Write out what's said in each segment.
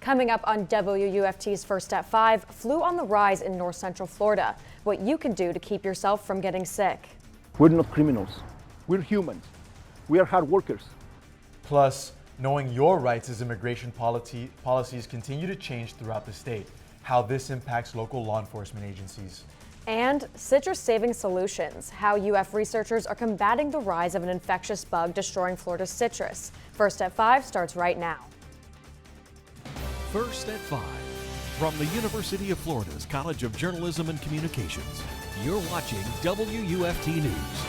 Coming up on WUFT's First at 5, flu on the rise in north central Florida. What you can do to keep yourself from getting sick. We're not criminals. We're humans. We are hard workers. Plus, knowing your rights as immigration policies continue to change throughout the state, how this impacts local law enforcement agencies. And citrus-saving solutions, how UF researchers are combating the rise of an infectious bug destroying Florida's citrus. First at 5 starts right now. First at 5, from the University of Florida's College of Journalism and Communications, you're watching WUFT News.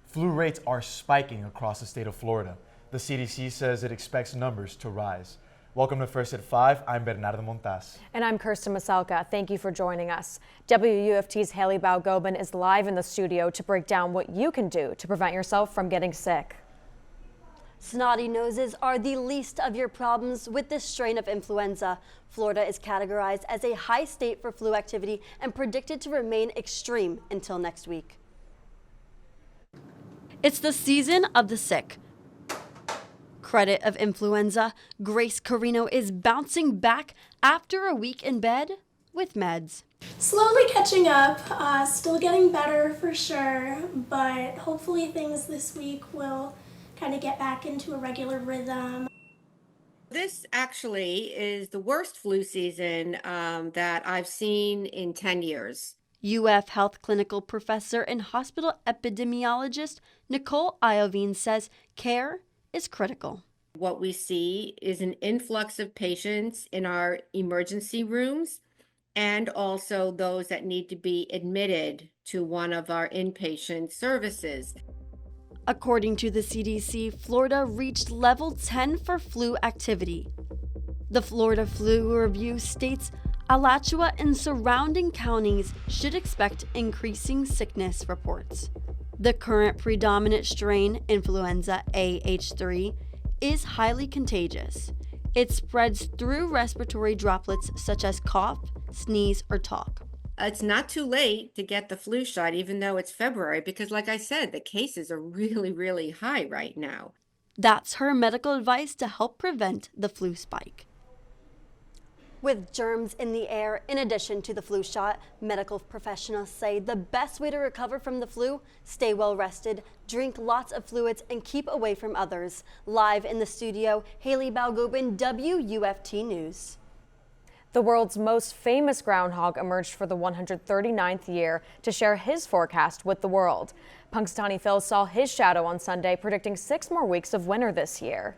Flu rates are spiking across the state of Florida. The CDC says it expects numbers to rise. Welcome to First at 5. I'm Bernardo Montas. And I'm Kirsten Maselka. Thank you for joining us. WUFT's Hayli Balgobin is live in the studio to break down what you can do to prevent yourself from getting sick. Snotty noses are the least of your problems with this strain of influenza. Florida is categorized as a high state for flu activity and predicted to remain extreme until next week. It's the season of the sick. Credit of influenza, Grace Carino is bouncing back after a week in bed with meds. Slowly catching up, still getting better for sure, but hopefully things this week will kind of get back into a regular rhythm. This actually is the worst flu season that I've seen in 10 years. UF Health Clinical Professor and Hospital Epidemiologist Nicole Iovine says care is critical. What we see is an influx of patients in our emergency rooms and also those that need to be admitted to one of our inpatient services. According to the CDC, Florida reached level 10 for flu activity. The Florida Flu Review states Alachua and surrounding counties should expect increasing sickness reports. The current predominant strain, influenza AH3, is highly contagious. It spreads through respiratory droplets such as cough, sneeze, or talk. It's not too late to get the flu shot, even though it's February, because like I said, the cases are really, really high right now. That's her medical advice to help prevent the flu spike. With germs in the air, in addition to the flu shot, medical professionals say the best way to recover from the flu, stay well rested, drink lots of fluids, and keep away from others. Live in the studio, Hayli Balgobin, WUFT News. The world's most famous groundhog emerged for the 139th year to share his forecast with the world. Punxsutawney Phil saw his shadow on Sunday, predicting 6 more weeks of winter this year.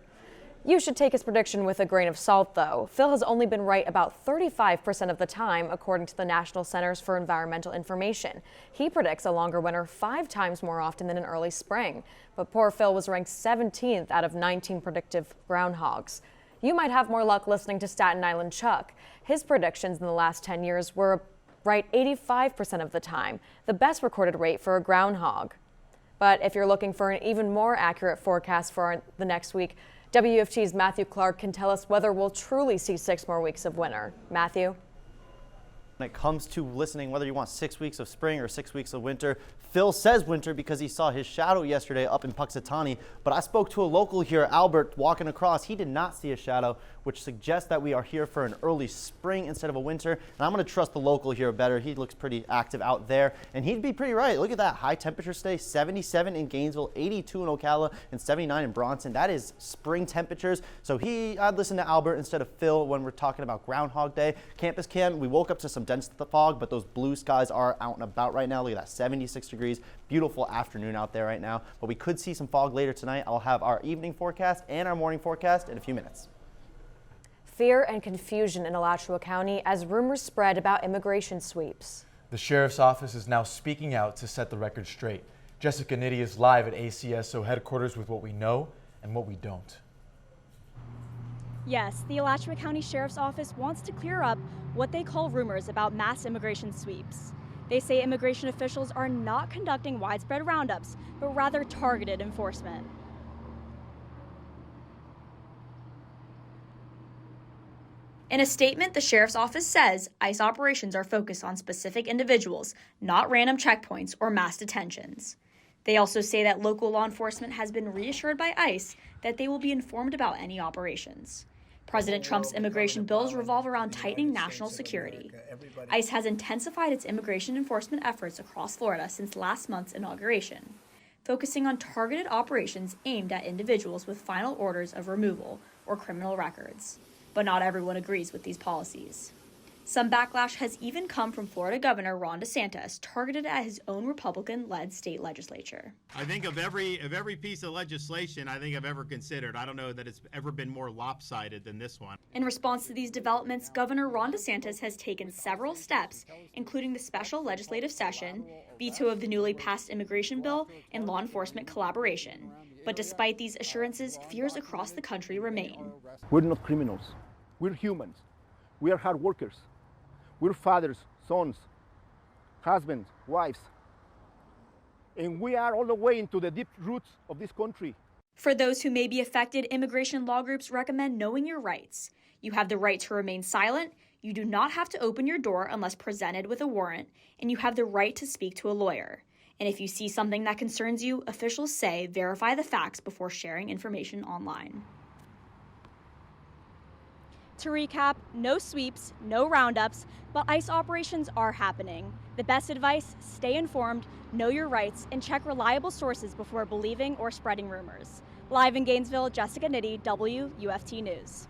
You should take his prediction with a grain of salt, though. Phil has only been right about 35% of the time, according to the National Centers for Environmental Information. He predicts a longer winter 5 times more often than an early spring. But poor Phil was ranked 17th out of 19 predictive groundhogs. You might have more luck listening to Staten Island Chuck. His predictions in the last 10 years were right 85% of the time, the best recorded rate for a groundhog. But if you're looking for an even more accurate forecast for the next week, WUFT's Matthew Clark can tell us whether we'll truly see 6 more weeks of winter. Matthew? When it comes to listening, whether you want 6 weeks of spring or 6 weeks of winter, Phil says winter because he saw his shadow yesterday up in Punxsutawney. But I spoke to a local here, Albert, walking across. He did not see a shadow, which suggests that we are here for an early spring instead of a winter. And I'm going to trust the local here better. He looks pretty active out there, and he'd be pretty right. Look at that high temperature today, 77 in Gainesville, 82 in Ocala, and 79 in Bronson. That is spring temperatures. So I'd listen to Albert instead of Phil when we're talking about Groundhog Day. Campus Cam, we woke up to some dense fog, but those blue skies are out and about right now. Look at that, 76 degrees. Beautiful afternoon out there right now, but we could see some fog later tonight. I'll have our evening forecast and our morning forecast in a few minutes. Fear and confusion in Alachua County as rumors spread about immigration sweeps. The sheriff's office is now speaking out to set the record straight. Jessica Nitti is live at ACSO headquarters with what we know and what we don't. Yes, the Alachua County Sheriff's Office wants to clear up what they call rumors about mass immigration sweeps. They say immigration officials are not conducting widespread roundups, but rather targeted enforcement. In a statement, the Sheriff's Office says ICE operations are focused on specific individuals, not random checkpoints or mass detentions. They also say that local law enforcement has been reassured by ICE that they will be informed about any operations. President Trump's immigration bills revolve around tightening national security. ICE has intensified its immigration enforcement efforts across Florida since last month's inauguration, focusing on targeted operations aimed at individuals with final orders of removal or criminal records. But not everyone agrees with these policies. Some backlash has even come from Florida Governor Ron DeSantis, targeted at his own Republican-led state legislature. I think of every piece of legislation I think I've ever considered, I don't know that it's ever been more lopsided than this one. In response to these developments, Governor Ron DeSantis has taken several steps, including the special legislative session, veto of the newly passed immigration bill, and law enforcement collaboration. But despite these assurances, fears across the country remain. We're not criminals. We're humans. We are hard workers. We're fathers, sons, husbands, wives. And we are all the way into the deep roots of this country. For those who may be affected, immigration law groups recommend knowing your rights. You have the right to remain silent, you do not have to open your door unless presented with a warrant, and you have the right to speak to a lawyer. And if you see something that concerns you, officials say verify the facts before sharing information online. To recap, no sweeps, no roundups, but ICE operations are happening. The best advice, stay informed, know your rights, and check reliable sources before believing or spreading rumors. Live in Gainesville, Jessica Nitti, WUFT News.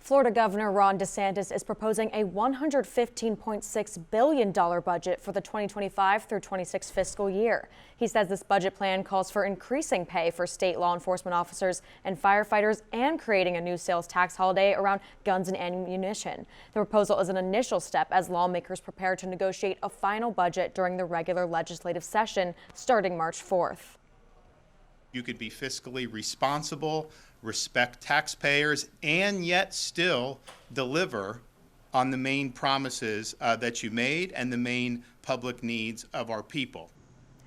Florida Governor Ron DeSantis is proposing a $115.6 billion budget for the 2025 through 26 fiscal year. He says this budget plan calls for increasing pay for state law enforcement officers and firefighters and creating a new sales tax holiday around guns and ammunition. The proposal is an initial step as lawmakers prepare to negotiate a final budget during the regular legislative session starting March 4th. You could be fiscally responsible, respect taxpayers, and yet still deliver on the main promises that you made and the main public needs of our people.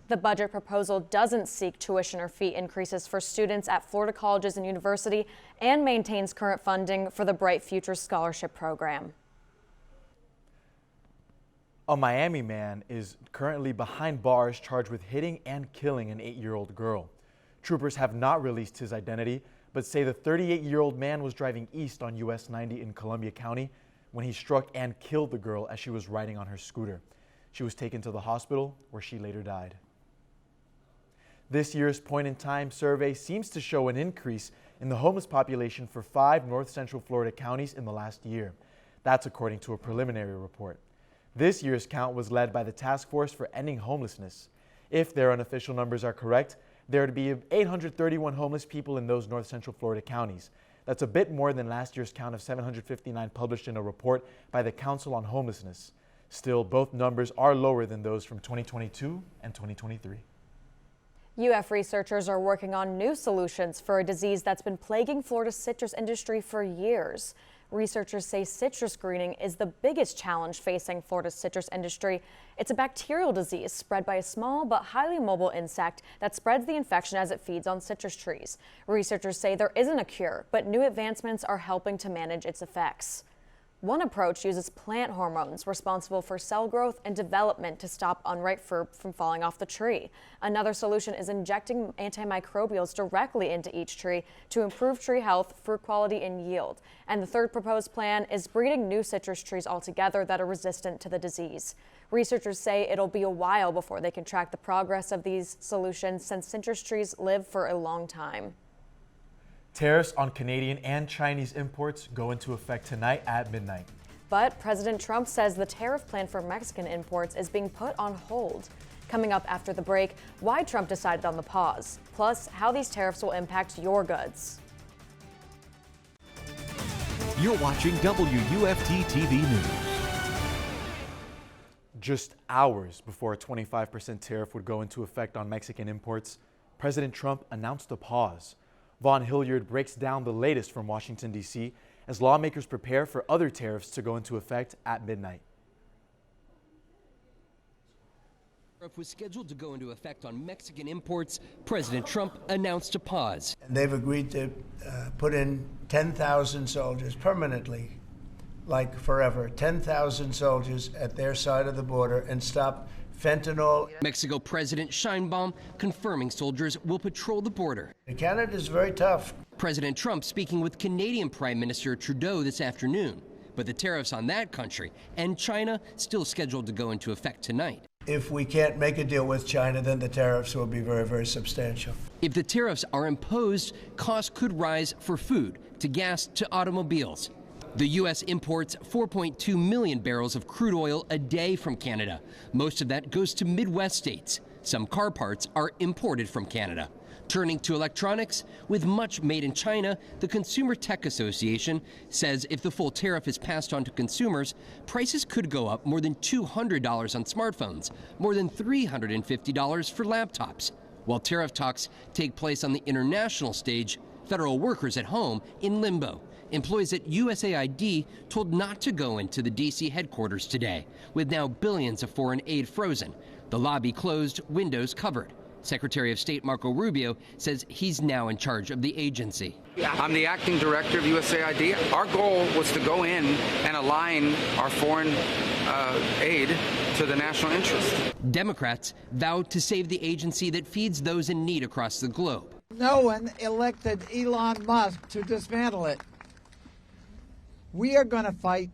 The budget proposal doesn't seek tuition or fee increases for students at Florida colleges and universities and maintains current funding for the Bright Futures Scholarship Program. A Miami man is currently behind bars charged with hitting and killing an 8-year-old girl. Troopers have not released his identity, but say the 38-year-old man was driving east on US 90 in Columbia County when he struck and killed the girl as she was riding on her scooter. She was taken to the hospital where she later died. This year's point-in-time survey seems to show an increase in the homeless population for 5 north central Florida counties in the last year. That's according to a preliminary report. This year's count was led by the Task Force for Ending Homelessness. If their unofficial numbers are correct, there would be 831 homeless people in those north central Florida counties. That's a bit more than last year's count of 759 published in a report by the Council on Homelessness. Still, both numbers are lower than those from 2022 and 2023. UF researchers are working on new solutions for a disease that's been plaguing Florida's citrus industry for years. Researchers say citrus greening is the biggest challenge facing Florida's citrus industry. It's a bacterial disease spread by a small but highly mobile insect that spreads the infection as it feeds on citrus trees. Researchers say there isn't a cure, but new advancements are helping to manage its effects. One approach uses plant hormones responsible for cell growth and development to stop unripe fruit from falling off the tree. Another solution is injecting antimicrobials directly into each tree to improve tree health, fruit quality, and yield. And the third proposed plan is breeding new citrus trees altogether that are resistant to the disease. Researchers say it'll be a while before they can track the progress of these solutions since citrus trees live for a long time. Tariffs on Canadian and Chinese imports go into effect tonight at midnight. But President Trump says the tariff plan for Mexican imports is being put on hold. Coming up after the break, why Trump decided on the pause, plus how these tariffs will impact your goods. You're watching WUFT-TV News. Just hours before a 25% tariff would go into effect on Mexican imports, President Trump announced a pause. Vaughn Hilliard breaks down the latest from Washington, D.C. as lawmakers prepare for other tariffs to go into effect at midnight. Tariff was scheduled to go into effect on Mexican imports. President Trump announced a pause. They've agreed to put in 10,000 soldiers permanently, like forever, 10,000 soldiers at their side of the border and stop fentanyl. Mexico President Sheinbaum confirming soldiers will patrol the border. Canada is very tough. President Trump speaking with Canadian Prime Minister Trudeau this afternoon. But the tariffs on that country and China still scheduled to go into effect tonight. If we can't make a deal with China, then the tariffs will be very, very substantial. If the tariffs are imposed, costs could rise for food, to gas, to automobiles. The U.S. imports 4.2 million barrels of crude oil a day from Canada. Most of that goes to Midwest states. Some car parts are imported from Canada. Turning to electronics, with much made in China, the Consumer Tech Association says if the full tariff is passed on to consumers, prices could go up more than $200 on smartphones, more than $350 for laptops. While tariff talks take place on the international stage, federal workers at home in limbo. Employees at USAID told not to go into the D.C. headquarters today, with now billions of foreign aid frozen, the lobby closed, windows covered. Secretary of State Marco Rubio says he's now in charge of the agency. I'm the acting director of USAID. Our goal was to go in and align our foreign aid to the national interest. Democrats vowed to save the agency that feeds those in need across the globe. No one elected Elon Musk to dismantle it. We are going to fight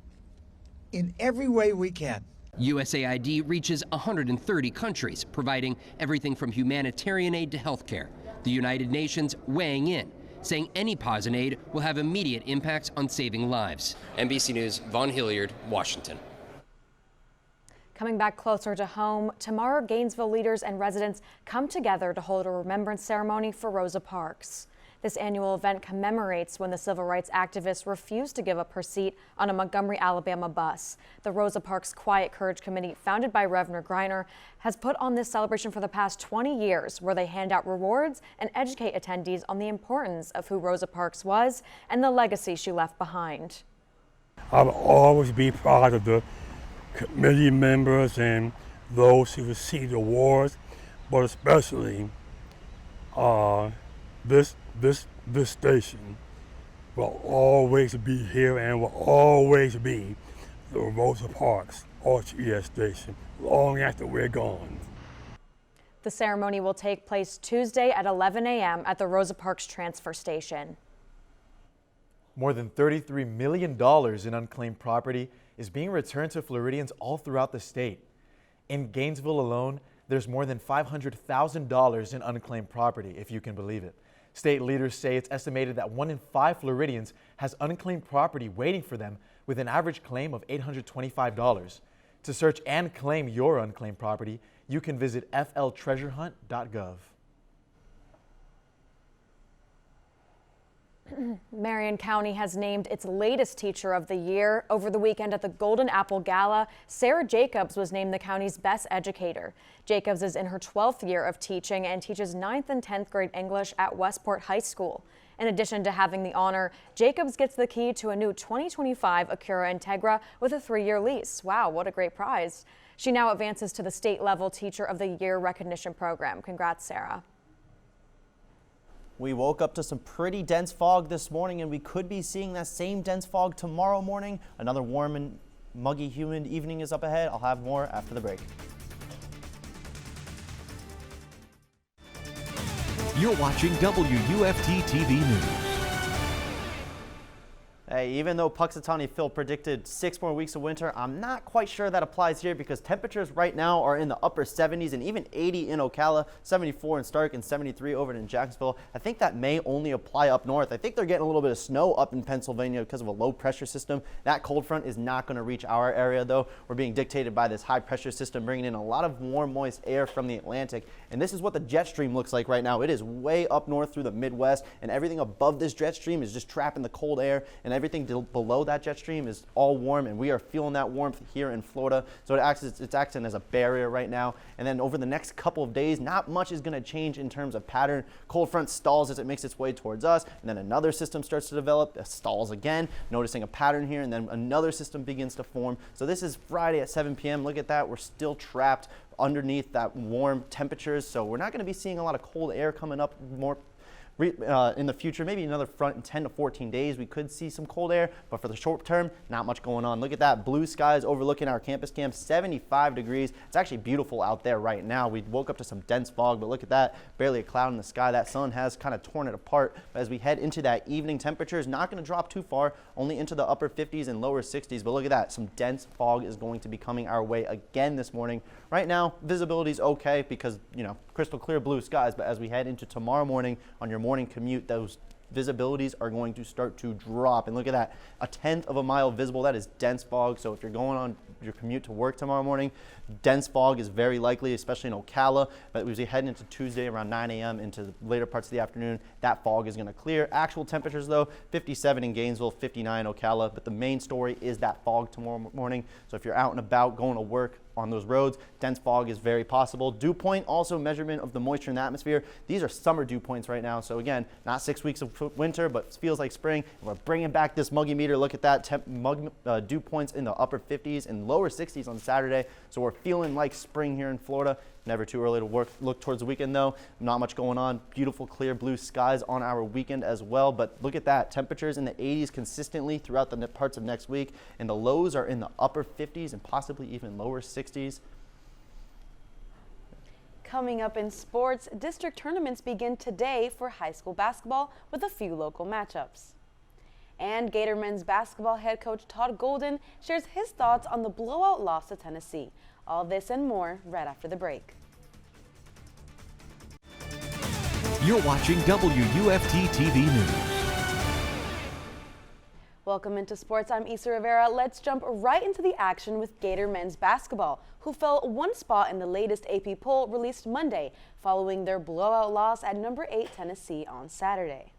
in every way we can. USAID reaches 130 countries, providing everything from humanitarian aid to health care. The United Nations weighing in, saying any pause in aid will have immediate impacts on saving lives. NBC News, Vaughn Hilliard, Washington. Coming back closer to home, tomorrow Gainesville leaders and residents come together to hold a remembrance ceremony for Rosa Parks. This annual event commemorates when the civil rights activist refused to give up her seat on a Montgomery, Alabama bus. The Rosa Parks Quiet Courage Committee, founded by Reverend Griner, has put on this celebration for the past 20 years, where they hand out rewards and educate attendees on the importance of who Rosa Parks was and the legacy she left behind. I'll always be proud of the committee members and those who received awards, but especially this station will always be here and will always be the Rosa Parks RTS station long after we're gone. The ceremony will take place Tuesday at 11 a.m. at the Rosa Parks transfer station. More than $33 million in unclaimed property is being returned to Floridians all throughout the state. In Gainesville alone, there's more than $500,000 in unclaimed property, if you can believe it. State leaders say it's estimated that 1 in 5 Floridians has unclaimed property waiting for them, with an average claim of $825. To search and claim your unclaimed property, you can visit fltreasurehunt.gov. Marion County has named its latest Teacher of the Year. Over the weekend at the Golden Apple Gala, Sarah Jacobs was named the county's best educator. Jacobs is in her 12th year of teaching and teaches 9th and 10th grade English at Westport High School. In addition to having the honor, Jacobs gets the key to a new 2025 Acura Integra with a 3-year lease. Wow, what a great prize. She now advances to the state-level Teacher of the Year recognition program. Congrats, Sarah. We woke up to some pretty dense fog this morning, and we could be seeing that same dense fog tomorrow morning. Another warm and muggy, humid evening is up ahead. I'll have more after the break. You're watching WUFT-TV News. Hey, even though Punxsutawney Phil predicted 6 more weeks of winter, I'm not quite sure that applies here because temperatures right now are in the upper 70s and even 80 in Ocala, 74 in Stark, and 73 over in Jacksonville. I think that may only apply up north. I think they're getting a little bit of snow up in Pennsylvania because of a low pressure system. That cold front is not going to reach our area though. We're being dictated by this high pressure system bringing in a lot of warm, moist air from the Atlantic. And this is what the jet stream looks like right now. It is way up north through the Midwest, and everything above this jet stream is just trapping the cold air, and everything below that jet stream is all warm, and we are feeling that warmth here in Florida. So it's acting as a barrier right now. And then over the next couple of days, not much is going to change in terms of pattern. Cold front stalls as it makes its way towards us, and then another system starts to develop, stalls again, noticing a pattern here, and then another system begins to form. So this is Friday at 7 p.m. Look at that. We're still trapped underneath that warm temperatures, so we're not going to be seeing a lot of cold air coming up more In the future, maybe another front in 10 to 14 days, we could see some cold air, but for the short term, not much going on. Look at that, blue skies overlooking our campus camp, 75 degrees. It's actually beautiful out there right now. We woke up to some dense fog, but look at that, barely a cloud in the sky. That sun has kind of torn it apart. But as we head into that evening, temperature is not going to drop too far, only into the upper 50s and lower 60s. But look at that, some dense fog is going to be coming our way again this morning. Right now, visibility is okay because, you know, crystal clear blue skies, but as we head into tomorrow morning on your morning commute, those visibilities are going to start to drop. And look at that, 1/10 of a mile visible. That is dense fog. So if you're going on your commute to work tomorrow morning, dense fog is very likely, especially in Ocala. But as we head into Tuesday around 9 a.m. into the later parts of the afternoon, that fog is going to clear. Actual temperatures though, 57 in Gainesville, 59 in Ocala. But the main story is that fog tomorrow morning. So if you're out and about going to work on those roads, dense fog is very possible. Dew point, also measurement of the moisture in the atmosphere. These are summer dew points right now. So again, not 6 weeks of winter, but it feels like spring. And we're bringing back this muggy meter. Look at that, dew points in the upper 50s and lower 60s on Saturday. So we're feeling like spring here in Florida. Never too early to look towards the weekend though. Not much going on. Beautiful clear blue skies on our weekend as well. But look at that, temperatures in the 80s consistently throughout the parts of next week. And the lows are in the upper 50s and possibly even lower 60s. Coming up in sports, district tournaments begin today for high school basketball with a few local matchups. And Gator men's basketball head coach Todd Golden shares his thoughts on the blowout loss to Tennessee. All this and more right after the break. You're watching WUFT-TV News. Welcome into sports. I'm Rivera. Let's jump right into the action with Gator men's basketball, who fell one spot in the latest AP poll released Monday following their blowout loss at number 8 Tennessee on Saturday.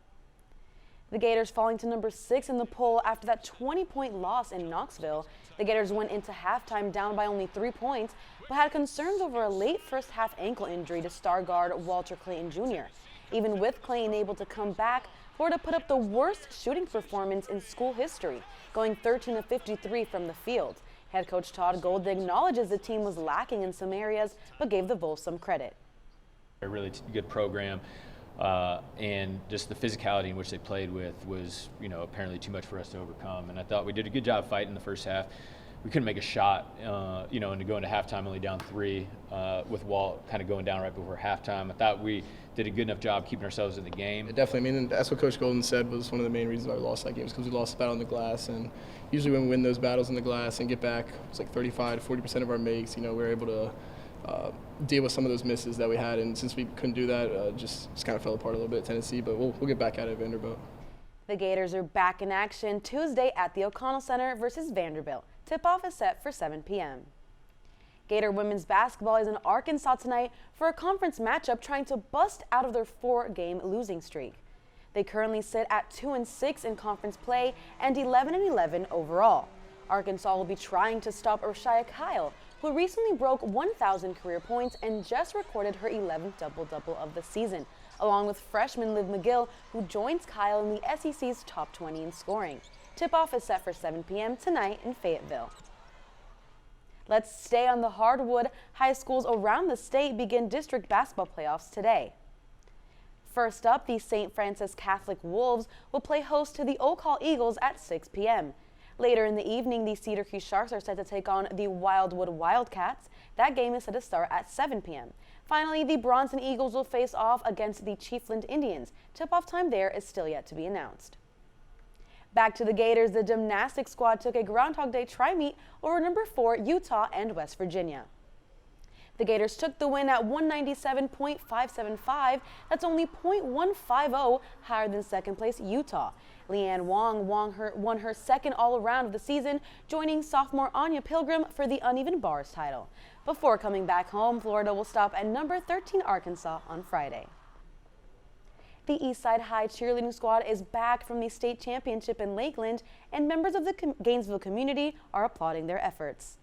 The Gators falling to number 6 in the poll after that 20-point loss in Knoxville. The Gators went into halftime down by only 3 points, but had concerns over a late first-half ankle injury to star guard Walter Clayton Jr. Even with Clayton able to come back, Florida put up the worst shooting performance in school history, going 13 of 53 from the field. Head coach Todd Golden acknowledges the team was lacking in some areas, but gave the Wolves some credit. A really good program. And just the physicality in which they played with was, apparently too much for us to overcome. And I thought we did a good job fighting the first half. We couldn't make a shot, and to go into halftime only down 3 with Walt kind of going down right before halftime. I thought we did a good enough job keeping ourselves in the game. Definitely. I mean, that's what Coach Golden said was one of the main reasons why we lost that game, is because we lost the battle in the glass. And usually when we win those battles in the glass and get back, it's like 35 to 40% of our makes, we're able to deal with some of those misses that we had, and since we couldn't do that, just kind of fell apart a little bit at Tennessee, but we'll get back at it at Vanderbilt. The Gators are back in action Tuesday at the O'Connell Center versus Vanderbilt. Tip-off is set for 7 p.m. Gator women's basketball is in Arkansas tonight for a conference matchup trying to bust out of their 4-game losing streak. They currently sit at 2-6 in conference play and 11-11 overall. Arkansas will be trying to stop Rashaya Kyle, who recently broke 1,000 career points and just recorded her 11th double-double of the season, along with freshman Liv McGill, who joins Kyle in the SEC's top 20 in scoring. Tip-off is set for 7 p.m. tonight in Fayetteville. Let's stay on the hardwood. High schools around the state begin district basketball playoffs today. First up, the St. Francis Catholic Wolves will play host to the Oak Hall Eagles at 6 p.m. Later in the evening, the Cedar Key Sharks are set to take on the Wildwood Wildcats. That game is set to start at 7 p.m. Finally, the Bronson Eagles will face off against the Chiefland Indians. Tip-off time there is still yet to be announced. Back to the Gators, the gymnastics squad took a Groundhog Day tri-meet over number 4 Utah and West Virginia. The Gators took the win at 197.575. That's only .150 higher than second place Utah. Leanne Wong won her second all-around of the season, joining sophomore Anya Pilgrim for the uneven bars title. Before coming back home, Florida will stop at number 13 Arkansas on Friday. The Eastside High cheerleading squad is back from the state championship in Lakeland, and members of the Gainesville community are applauding their efforts.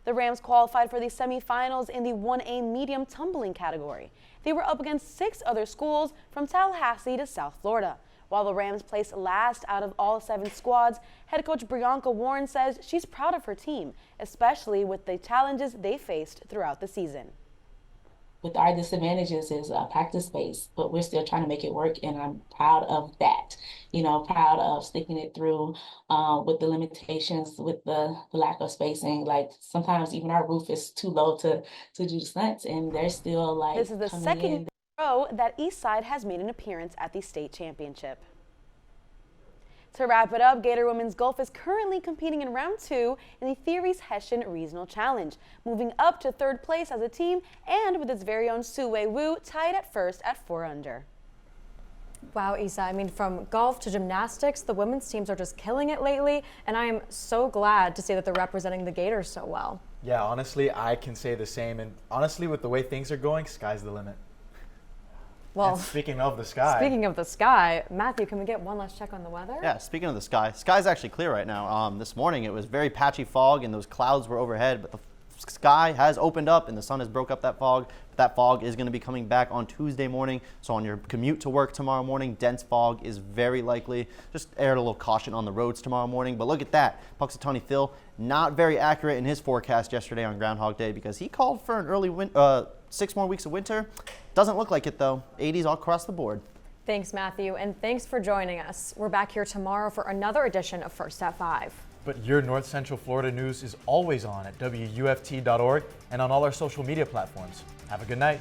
The Rams qualified for the semifinals in the 1A medium tumbling category. They were up against 6 other schools from Tallahassee to South Florida. While the Rams placed last out of all 7 squads, head coach Brianka Warren says she's proud of her team, especially with the challenges they faced throughout the season. with our disadvantages is practice space, but we're still trying to make it work, and I'm proud of that. You know, proud of sticking it through with the limitations, with the lack of spacing. Like sometimes even our roof is too low to do the stunts, and they're still like. This is the second year in a row that Eastside has made an appearance at the state championship. To wrap it up, Gator Women's Golf is currently competing in round 2 in the Theories Hessian Regional Challenge, moving up to 3rd place as a team and with its very own Su-Wei Wu tied at 1st at 4 under. Wow, Isa, I mean, from golf to gymnastics, the women's teams are just killing it lately, and I am so glad to see that they're representing the Gators so well. Yeah, honestly, I can say the same, and honestly, with the way things are going, sky's the limit. Well, and speaking of the sky. Speaking of the sky, Matthew, can we get one last check on the weather? Yeah, speaking of the sky, sky's actually clear right now. This morning it was very patchy fog and those clouds were overhead, but the sky has opened up and the sun has broke up that fog. That fog is going to be coming back on Tuesday morning. So on your commute to work tomorrow morning, dense fog is very likely. Just air a little caution on the roads tomorrow morning. But look at that. Punxsutawney Phil, not very accurate in his forecast yesterday on Groundhog Day because he called for an early 6 more weeks of winter. Doesn't look like it though. 80s all across the board. Thanks, Matthew, and thanks for joining us. We're back here tomorrow for another edition of First at 5. But your North Central Florida news is always on at WUFT.org and on all our social media platforms. Have a good night.